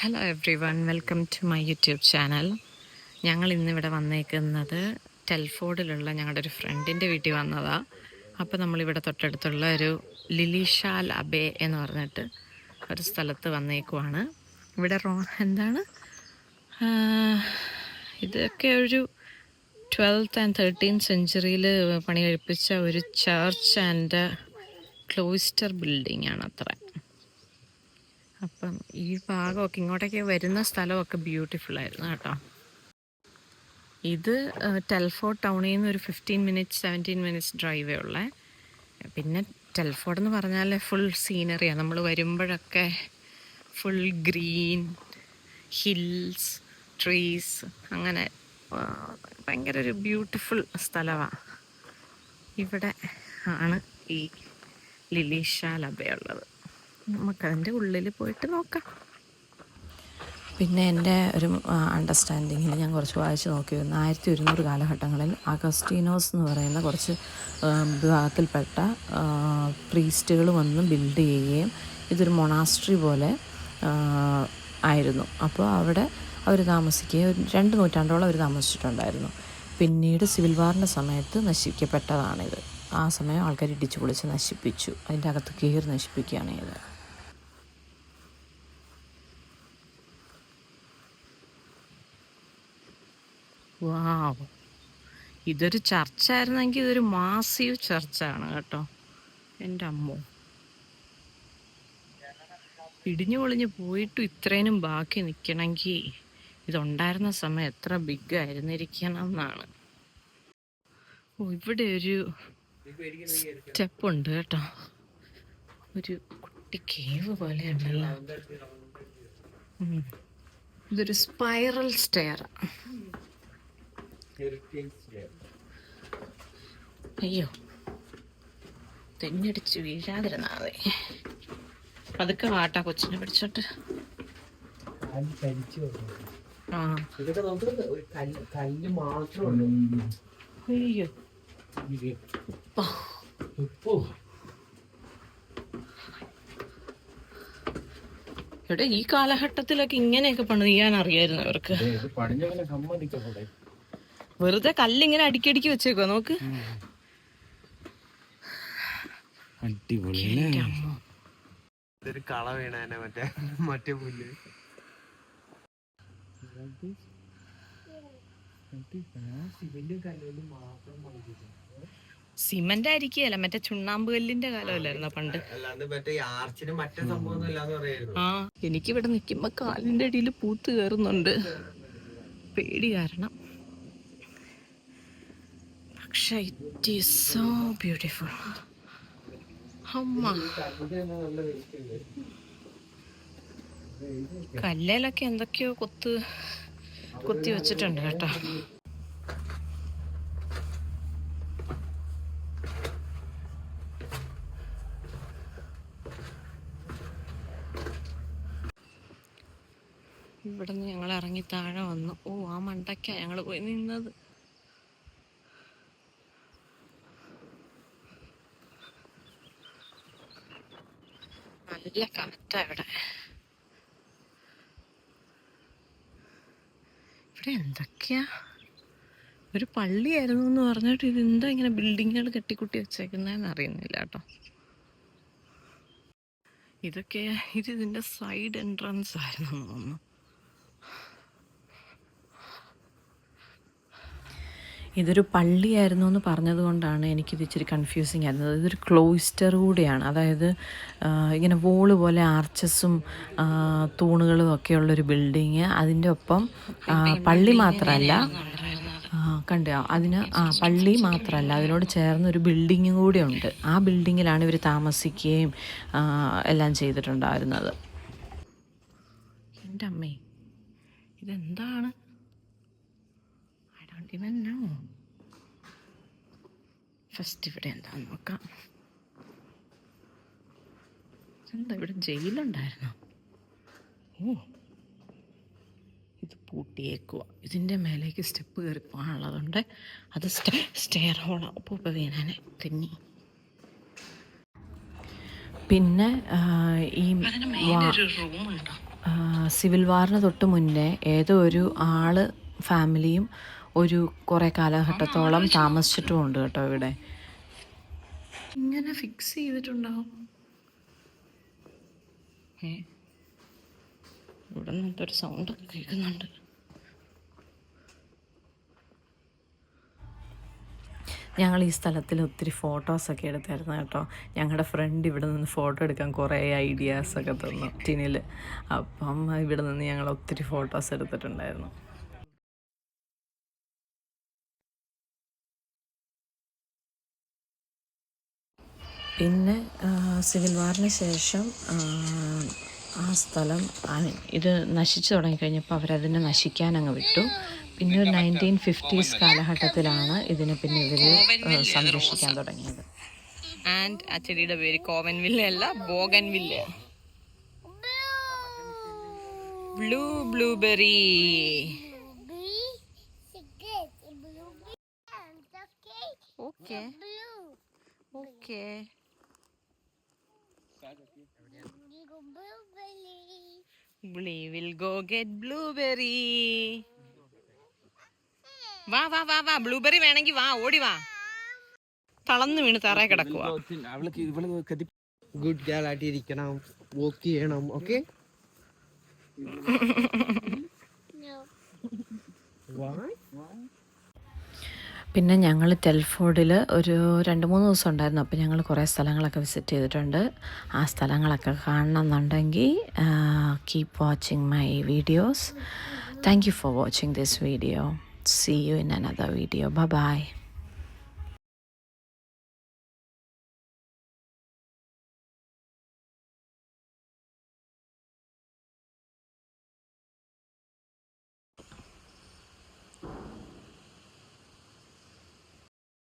Hello everyone, welcome to my YouTube channel. ഞങ്ങൾ ഇന്നിവിടെ വന്നേക്കുന്നത് ടെൽഫോർഡിലുള്ള ഞങ്ങളുടെ ഒരു ഫ്രണ്ടിൻ്റെ വീട്ടിൽ വന്നതാണ്. അപ്പോൾ നമ്മളിവിടെ തൊട്ടടുത്തുള്ള ഒരു ലിലിഷാൽ അബേ എന്ന് പറഞ്ഞിട്ട് ഒരു സ്ഥലത്ത് വന്നേക്കുവാണ്. ഇവിടെ എന്താണ് ഇതൊക്കെ ഒരു 12th and 13th സെഞ്ച്വറിയിൽ പണി കഴിപ്പിച്ച ഒരു ചർച്ച് ആൻഡ് ക്ലോയിസ്റ്റർ ബിൽഡിംഗ് ആണ് അത്ര. അപ്പം ഈ ഭാഗമൊക്കെ ഇങ്ങോട്ടേക്ക് വരുന്ന സ്ഥലമൊക്കെ ബ്യൂട്ടിഫുൾ ആയിരുന്നു കേട്ടോ. ഇത് ടെൽഫോർഡ് ടൗണിൽ നിന്ന് ഒരു 17 മിനിറ്റ്സ് ഡ്രൈവേ ഉള്ളേ. പിന്നെ ടെൽഫോർഡ് എന്ന് പറഞ്ഞാൽ ഫുൾ സീനറിയാണ്. നമ്മൾ വരുമ്പോഴൊക്കെ ഫുൾ ഗ്രീൻ ഹിൽസ്, ട്രീസ്, അങ്ങനെ ഭയങ്കര ഒരു ബ്യൂട്ടിഫുൾ സ്ഥലമാണ്. ഇവിടെ ആണ് ഈ ലിലിഷാൽ അബേ ഉള്ളത്. നമുക്കതിൻ്റെ ഉള്ളിൽ പോയിട്ട് നോക്കാം. പിന്നെ എൻ്റെ ഒരു അണ്ടർസ്റ്റാൻഡിങ്ങിൽ ഞാൻ കുറച്ച് വായിച്ച് നോക്കിയിരുന്നു. 1100 കാലഘട്ടങ്ങളിൽ അഗസ്റ്റീനോസ് എന്ന് പറയുന്ന കുറച്ച് വിഭാഗത്തിൽപ്പെട്ട പ്രീസ്റ്റുകൾ വന്ന് ബിൽഡ് ചെയ്യുകയും ഇതൊരു മൊണാസ്ട്രി പോലെ ആയിരുന്നു. അപ്പോൾ അവിടെ അവർ താമസിക്കുകയും 2 നൂറ്റാണ്ടോളം അവർ താമസിച്ചിട്ടുണ്ടായിരുന്നു. പിന്നീട് സിവിൽ വാറിൻ്റെ സമയത്ത് നശിക്കപ്പെട്ടതാണിത്. ആ സമയം ആൾക്കാർ ഇടിച്ചു പൊളിച്ച് നശിപ്പിച്ചു, അതിൻ്റെ അകത്ത് കയറി നശിപ്പിക്കുകയാണ് ഇത്. വാവ്, ഇതൊരു ചർച്ചായിരുന്നെങ്കിൽ ഇതൊരു മാസീവ് ചർച്ചാണ് കേട്ടോ. എൻ്റെ അമ്മോ, ഇടിഞ്ഞു പൊളിഞ്ഞ് പോയിട്ടും ഇത്രേനും ബാക്കി നിൽക്കണമെങ്കിൽ ഇതുണ്ടായിരുന്ന സമയം എത്ര ബിഗ് ആയിരുന്നിരിക്കണം എന്നാണ്. ഓ, ഇവിടെ ഒരു സ്റ്റെപ്പുണ്ട് കേട്ടോ, ഒരു കുട്ടി കേവ് പോലെയുണ്ടല്ലോ. ഇതൊരു സ്പൈറൽ സ്റ്റെയർ. അയ്യോ, തെന്നടിച്ച് വീഴാതിരുന്നാ മതി. പതുക്കെ വാട്ടാ കൊച്ചിനെ പിടിച്ചോട്ട്. ആ, അയ്യോ, ഇവിടെ ഈ കാലഘട്ടത്തിലൊക്കെ ഇങ്ങനെയൊക്കെ പണിയാൻ അറിയായിരുന്നു അവർക്ക്. വെറുതെ കല്ലിങ്ങനെ അടുക്കി വെച്ചേക്കോ. നോക്ക്, കള വീണ മറ്റേ പുല്ല്. സിമന്റ് ആയിരിക്കുകയല്ല, മറ്റേ ചുണ്ണാമ്പ് കല്ലിന്റെ കാലമല്ലായിരുന്നോ പണ്ട്? ആ, എനിക്കിവിടെ നിൽക്കുമ്പോ കാലിന്റെ അടിയിൽ പൂത്ത് കയറുന്നുണ്ട്, പേടി കാരണം. പക്ഷെ ഇറ്റ് ഈസ് സോ ബ്യൂട്ടിഫുൾ. അമ്മ, കല്ലിലൊക്കെ എന്തൊക്കെയോ കൊത്തി വെച്ചിട്ടുണ്ട് കേട്ടോ. ഇവിടെ നിന്ന് ഞങ്ങൾ ഇറങ്ങി താഴെ വന്നു. ഓ, ആ മണ്ടയ്ക്കാ ഞങ്ങൾ പോയി നിന്നത്. നല്ല കാറ്റാ ഇവിടെ. ഇവിടെ എന്തൊക്കെയാ, ഒരു പള്ളിയായിരുന്നു എന്ന് പറഞ്ഞിട്ട് ഇതെന്താ ഇങ്ങനെ ബിൽഡിങ്ങുകൾ കെട്ടിക്കുട്ടി വെച്ചേക്കുന്നതെന്ന് അറിയുന്നില്ല കേട്ടോ. ഇതിന്റെ സൈഡ് എൻട്രൻസ് ആയിരുന്നു തോന്നുന്നു. ഇതൊരു പള്ളിയായിരുന്നു എന്ന് പറഞ്ഞത് കൊണ്ടാണ് എനിക്കിത് ഇച്ചിരി കൺഫ്യൂസിങ് ആയിരുന്നത്. ഇതൊരു ക്ലോയിസ്റ്റർ കൂടിയാണ്, അതായത് ഇങ്ങനെ വോള് പോലെ ആർച്ചസും തൂണുകളും ഒക്കെ ഉള്ളൊരു ബിൽഡിങ്. അതിൻ്റെ ഒപ്പം പള്ളി മാത്രമല്ല, കണ്ടോ, പള്ളി മാത്രമല്ല, അതിനോട് ചേർന്നൊരു ബിൽഡിങ്ങും കൂടെ ഉണ്ട്. ആ ബിൽഡിങ്ങിലാണ് ഇവർ താമസിക്കുകയും എല്ലാം ചെയ്തിട്ടുണ്ടായിരുന്നത്. എൻ്റെ അമ്മേ, ഇതെന്താണ്? ഫസ്റ്റ് ഇവിടെ എന്താന്ന് നോക്കാം. എന്താ ഇവിടെ ജയിലുണ്ടായിരുന്നോ? ഓ, ഇത് പൂട്ടിയേക്കുക. ഇതിൻ്റെ മേലേക്ക് സ്റ്റെപ്പ് കയറി പോകാനുള്ളതുണ്ട്. അത് സ്റ്റെയർ ഹോളാണ്. അപ്പോൾ വീണാനെ തെന്നി. പിന്നെ ഈ സിവിൽ വാറിന് തൊട്ട് മുന്നേ ഏതോ ഒരു ഫാമിലിയും ഒരു കുറേ കാലഘട്ടത്തോളം താമസിച്ചിട്ടുമുണ്ട് കേട്ടോ ഇവിടെ. ഇങ്ങനെ ഫിക്സ് ചെയ്തിട്ടുണ്ടാവും. ഇവിടെ നിന്നൊരു സൗണ്ടൊക്കെ കേൾക്കുന്നുണ്ട്. ഞങ്ങൾ ഈ സ്ഥലത്തിൽ ഒത്തിരി ഫോട്ടോസൊക്കെ എടുത്തായിരുന്നു കേട്ടോ. ഞങ്ങളുടെ ഫ്രണ്ട് ഇവിടെ നിന്ന് ഫോട്ടോ എടുക്കാൻ കുറേ ഐഡിയാസൊക്കെ തന്നു ടിനിൽ. അപ്പം ഇവിടെ നിന്ന് ഞങ്ങൾ ഒത്തിരി ഫോട്ടോസ് എടുത്തിട്ടുണ്ടായിരുന്നു. പിന്നെ സിവിൽ വാറിന് ശേഷം ആ സ്ഥലം ഇത് നശിച്ചു തുടങ്ങിക്കഴിഞ്ഞപ്പോൾ അവരതിനെ നശിക്കാനങ്ങ് വിട്ടു. പിന്നെ ഒരു 1950s കാലഘട്ടത്തിലാണ് ഇതിനെ പിന്നെ ഇവർ സംരക്ഷിക്കാൻ തുടങ്ങിയത്. ആൻഡ് ആ ചെടിയുടെ പേര് കോവൻവില്ല അല്ല, bougainvillea. Blueberry. Okay okay. We will go get blueberry. വാ വാ വാ വാ, ബ്ലൂബെറി വേണമെങ്കിൽ വാ, ഓടി വാ. തളർന്നു വീണ് തറയെ കിടക്കുക. ഗുഡ് ഗേൾ ആയിട്ടിരിക്കണം, വോക്ക് ചെയ്യണം. ഓക്കെ പിന്നെ ഞങ്ങൾ ടെൽഫോർഡിൽ ഒരു 2-3 ദിവസം ഉണ്ടായിരുന്നു. അപ്പോൾ ഞങ്ങൾ കുറേ സ്ഥലങ്ങളൊക്കെ വിസിറ്റ് ചെയ്തിട്ടുണ്ട്. ആ സ്ഥലങ്ങളൊക്കെ കാണണമെന്നുണ്ടെങ്കിൽ keep watching my videos. Thank you for watching this video. See you in another video. Bye bye.